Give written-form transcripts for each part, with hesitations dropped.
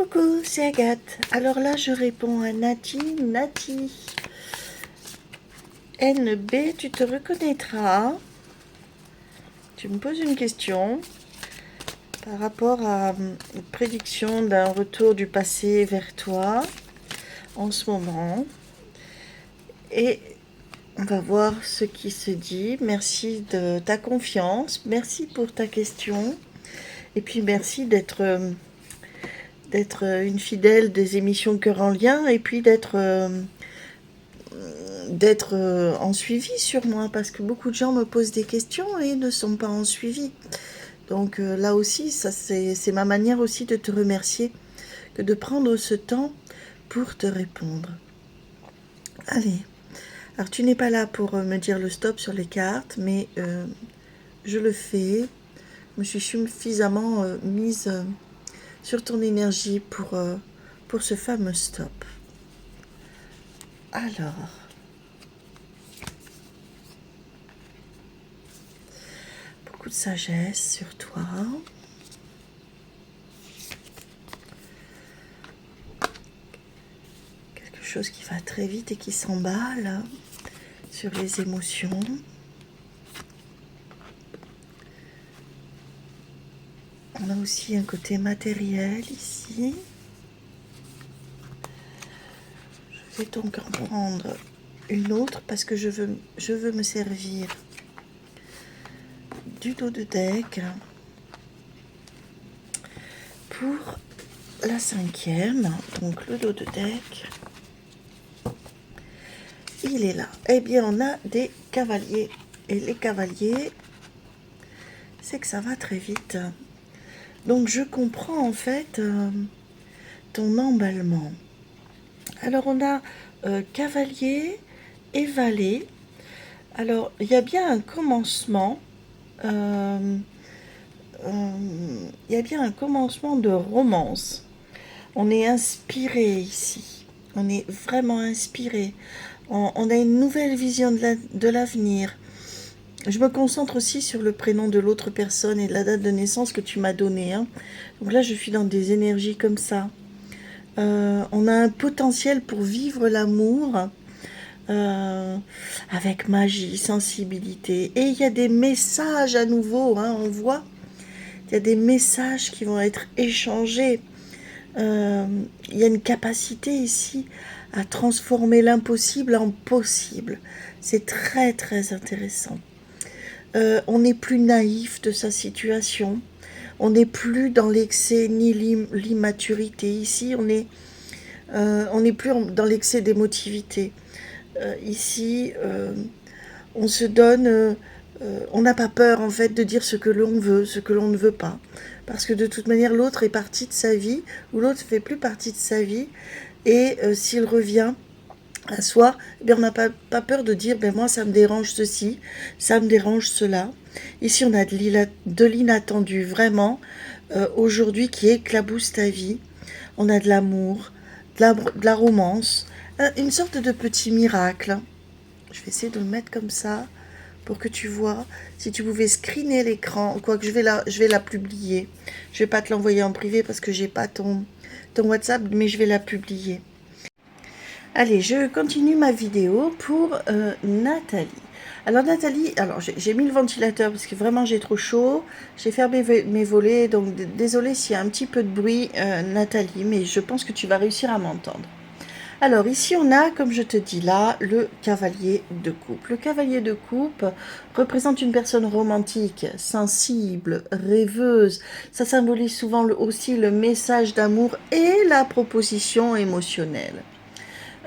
Coucou, c'est Agathe. Alors là, je réponds à Nati. NB, tu te reconnaîtras. Tu me poses une question par rapport à une prédiction d'un retour du passé vers toi en ce moment. Et on va voir ce qui se dit. Merci de ta confiance. Merci pour ta question. Et puis merci d'être une fidèle des émissions Cœur en Lien et puis d'être en suivi sur moi, parce que beaucoup de gens me posent des questions et ne sont pas en suivi. Donc là aussi, ça c'est ma manière aussi de te remercier, que de prendre ce temps pour te répondre. Allez, alors tu n'es pas là pour me dire le stop sur les cartes, mais je le fais. Je me suis suffisamment mise sur ton énergie pour ce fameux stop. Alors, beaucoup de sagesse sur toi. Quelque chose qui va très vite et qui s'emballe sur les émotions. On a aussi un côté matériel ici. Je vais donc en prendre une autre parce que je veux me servir du dos de deck pour la cinquième. Donc le dos de deck, il est là. Eh bien, on a des cavaliers. Et les cavaliers, c'est que ça va très vite. Donc je comprends en fait ton emballement. Alors on a cavalier et valet. Alors il y a bien un commencement. Il y a bien un commencement de romance. On est inspiré ici. On est vraiment inspiré. On a une nouvelle vision de l'avenir. Je me concentre aussi sur le prénom de l'autre personne et la date de naissance que tu m'as donnée. Hein. Donc là, je suis dans des énergies comme ça. On a un potentiel pour vivre l'amour avec magie, sensibilité. Et il y a des messages à nouveau, hein, on voit. Il y a des messages qui vont être échangés. Il y a une capacité ici à transformer l'impossible en possible. C'est très très intéressant. On n'est plus naïf de sa situation. On n'est plus dans l'excès ni l'immaturité. Ici, on n'est plus dans l'excès d'émotivité. Ici, on se donne... on n'a pas peur, en fait, de dire ce que l'on veut, ce que l'on ne veut pas. Parce que de toute manière, l'autre est partie de sa vie, ou l'autre ne fait plus partie de sa vie. Et s'il revient à soi, eh bien, on n'a pas peur de dire, ben moi, ça me dérange ceci, ça me dérange cela. Ici, on a de l'inattendu, vraiment, aujourd'hui, qui éclabousse ta vie. On a de l'amour, de la romance, une sorte de petit miracle. Je vais essayer de le mettre comme ça, pour que tu vois. Si tu pouvais screener l'écran, quoique je vais la publier. Je vais pas te l'envoyer en privé parce que j'ai pas ton WhatsApp, mais je vais la publier. Allez, je continue ma vidéo pour Nathalie. Alors Nathalie, j'ai mis le ventilateur parce que vraiment j'ai trop chaud. J'ai fermé mes volets, donc désolée s'il y a un petit peu de bruit, Nathalie, mais je pense que tu vas réussir à m'entendre. Alors ici on a, comme je te dis là, le cavalier de coupe. Le cavalier de coupe représente une personne romantique, sensible, rêveuse. Ça symbolise souvent aussi le message d'amour et la proposition émotionnelle.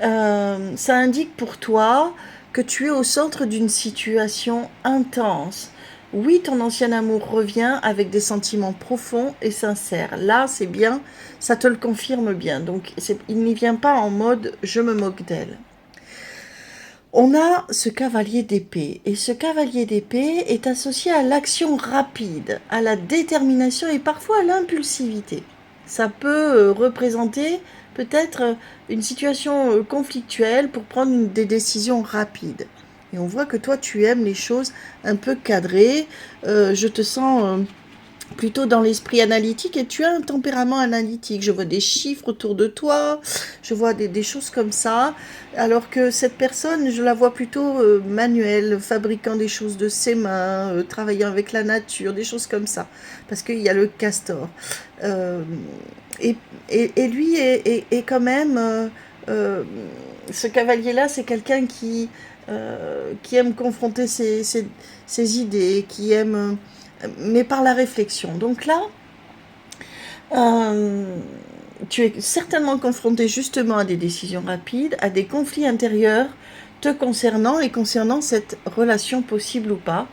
Ça indique pour toi que tu es au centre d'une situation intense. Oui, ton ancien amour revient avec des sentiments profonds et sincères. Là, c'est bien, ça te le confirme bien. Donc, il n'y vient pas en mode « je me moque d'elle ». On a ce cavalier d'épée. Et ce cavalier d'épée est associé à l'action rapide, à la détermination et parfois à l'impulsivité. Ça peut représenter peut-être une situation conflictuelle pour prendre des décisions rapides. Et on voit que toi, tu aimes les choses un peu cadrées. Je te sens plutôt dans l'esprit analytique et tu as un tempérament analytique. Je vois des chiffres autour de toi, je vois des choses comme ça, alors que cette personne, je la vois plutôt manuelle, fabriquant des choses de ses mains, travaillant avec la nature, des choses comme ça, parce qu'il y a le castor. Euh, et, et lui est quand même, euh, ce cavalier-là, c'est quelqu'un qui aime confronter ses idées, qui aime mais par la réflexion. Donc là, euh, tu es certainement confronté justement à des décisions rapides, à des conflits intérieurs te concernant et concernant cette relation possible ou pas.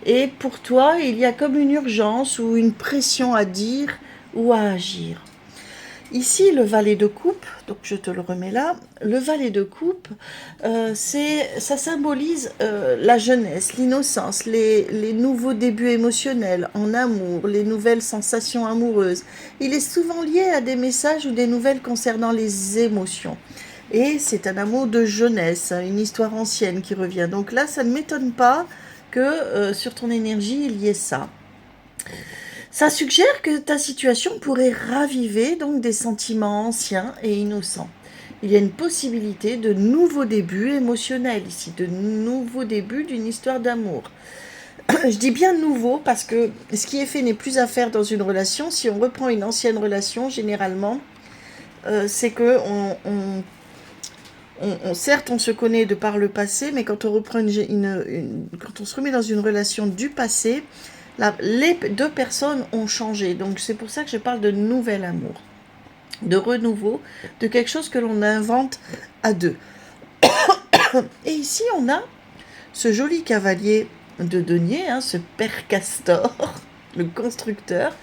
Et pour toi, il y a comme une urgence ou une pression à dire ou à agir. Ici, le valet de coupe, donc je te le remets là, le valet de coupe, ça symbolise la jeunesse, l'innocence, les nouveaux débuts émotionnels en amour, les nouvelles sensations amoureuses. Il est souvent lié à des messages ou des nouvelles concernant les émotions. Et c'est un amour de jeunesse, une histoire ancienne qui revient. Donc là, ça ne m'étonne pas que sur ton énergie, il y ait ça. Ça suggère que ta situation pourrait raviver donc des sentiments anciens et innocents. Il y a une possibilité de nouveaux débuts émotionnels ici, de nouveaux débuts d'une histoire d'amour. Je dis bien nouveau parce que ce qui est fait n'est plus à faire dans une relation. Si on reprend une ancienne relation, généralement, c'est que certes, on se connaît de par le passé, mais quand on reprend quand on se remet dans une relation du passé, les deux personnes ont changé. Donc c'est pour ça que je parle de nouvel amour, de renouveau, de quelque chose que l'on invente à deux. Et ici, on a ce joli cavalier de denier, hein, ce père Castor, le constructeur.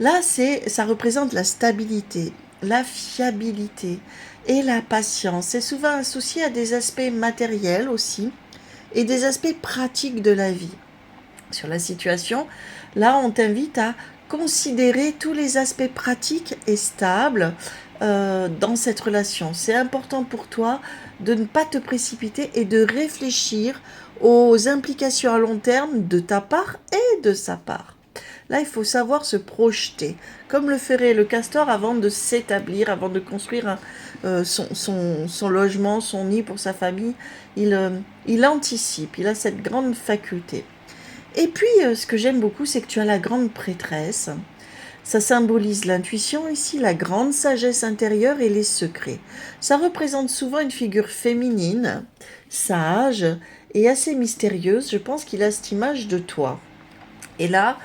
Là, ça représente la stabilité, la fiabilité et la patience. C'est souvent associé à des aspects matériels aussi et des aspects pratiques de la vie. Sur la situation, là, on t'invite à considérer tous les aspects pratiques et stables dans cette relation. C'est important pour toi de ne pas te précipiter et de réfléchir aux implications à long terme de ta part et de sa part. Là, il faut savoir se projeter, comme le ferait le castor avant de s'établir, avant de construire son logement, son nid pour sa famille. Il anticipe, il a cette grande faculté. Et puis, ce que j'aime beaucoup, c'est que tu as la grande prêtresse. Ça symbolise l'intuition ici, la grande sagesse intérieure et les secrets. Ça représente souvent une figure féminine, sage et assez mystérieuse. Je pense qu'il a cette image de toi. Et là,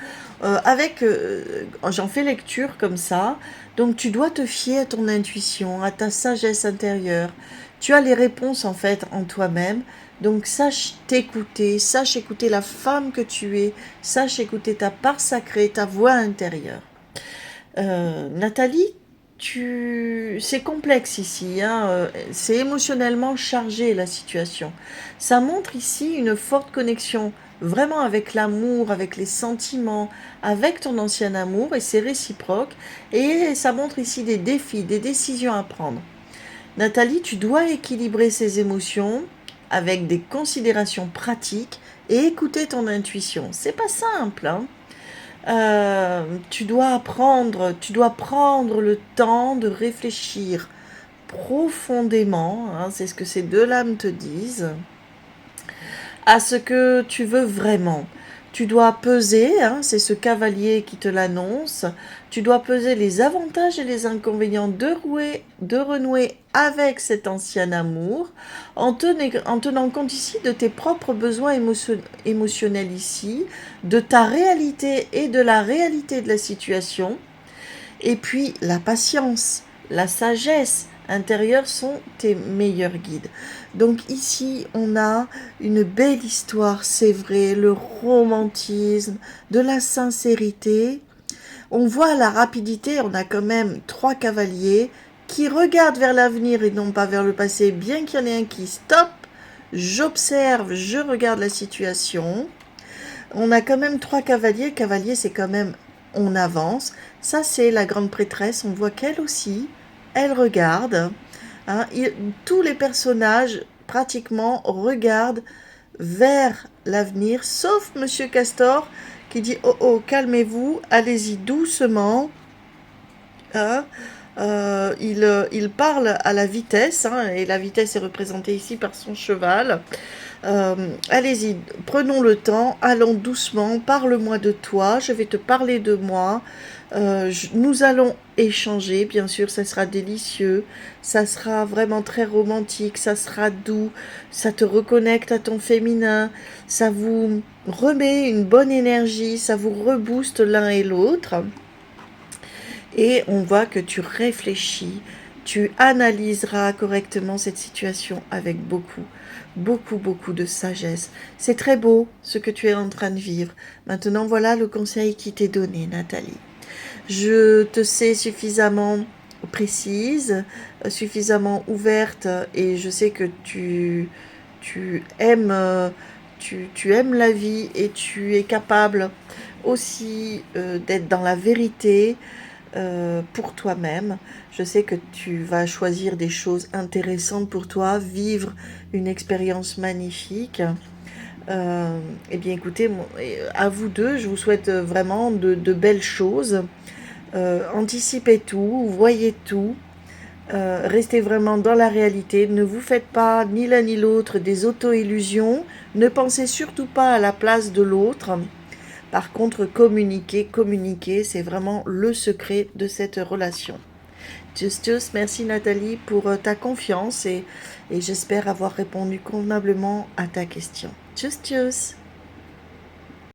j'en fais lecture comme ça, donc tu dois te fier à ton intuition, à ta sagesse intérieure. Tu as les réponses en fait en toi-même, donc sache t'écouter, sache écouter la femme que tu es, sache écouter ta part sacrée, ta voix intérieure. Nathalie, c'est complexe ici, hein, c'est émotionnellement chargé la situation. Ça montre ici une forte connexion vraiment avec l'amour, avec les sentiments, avec ton ancien amour et c'est réciproque. Et ça montre ici des défis, des décisions à prendre. Nathalie, tu dois équilibrer ces émotions avec des considérations pratiques et écouter ton intuition. C'est pas simple, hein. Tu dois prendre le temps de réfléchir profondément, hein, c'est ce que ces deux lames te disent, à ce que tu veux vraiment. Tu dois peser, hein, c'est ce cavalier qui te l'annonce, tu dois peser les avantages et les inconvénients de renouer avec cet ancien amour, en tenant compte ici de tes propres besoins émotionnels ici, de ta réalité et de la réalité de la situation, et puis la patience, la sagesse intérieure sont tes meilleurs guides. Donc ici, on a une belle histoire, c'est vrai, le romantisme, de la sincérité. On voit la rapidité, on a quand même 3 cavaliers qui regardent vers l'avenir et non pas vers le passé, bien qu'il y en ait un qui stoppe, j'observe, je regarde la situation. On a quand même 3 cavaliers, cavalier c'est quand même on avance. Ça c'est la grande prêtresse, on voit qu'elle aussi, elle regarde. Hein, tous les personnages pratiquement regardent vers l'avenir, sauf Monsieur Castor qui dit oh oh, calmez-vous, allez-y doucement. Hein. Il parle à la vitesse, hein, et la vitesse est représentée ici par son cheval. Allez-y, prenons le temps, allons doucement, parle-moi de toi, je vais te parler de moi. Nous allons échanger, bien sûr, ça sera délicieux, ça sera vraiment très romantique, ça sera doux, ça te reconnecte à ton féminin, ça vous remet une bonne énergie, ça vous rebooste l'un et l'autre. Et on voit que tu réfléchis, tu analyseras correctement cette situation avec beaucoup de sagesse. C'est très beau ce que tu es en train de vivre. Maintenant, voilà le conseil qui t'est donné, Nathalie. Je te sais suffisamment précise, suffisamment ouverte, et je sais que tu aimes, tu aimes la vie, et tu es capable aussi d'être dans la vérité pour toi-même. Je sais que tu vas choisir des choses intéressantes pour toi, vivre une expérience magnifique. Eh bien écoutez, à vous deux, je vous souhaite vraiment de belles choses. Anticipez tout, voyez tout, restez vraiment dans la réalité, ne vous faites pas ni l'un ni l'autre des auto-illusions, ne pensez surtout pas à la place de l'autre. Par contre, communiquer, c'est vraiment le secret de cette relation. Tchuss, merci Nathalie pour ta confiance, et j'espère avoir répondu convenablement à ta question. Tchuss.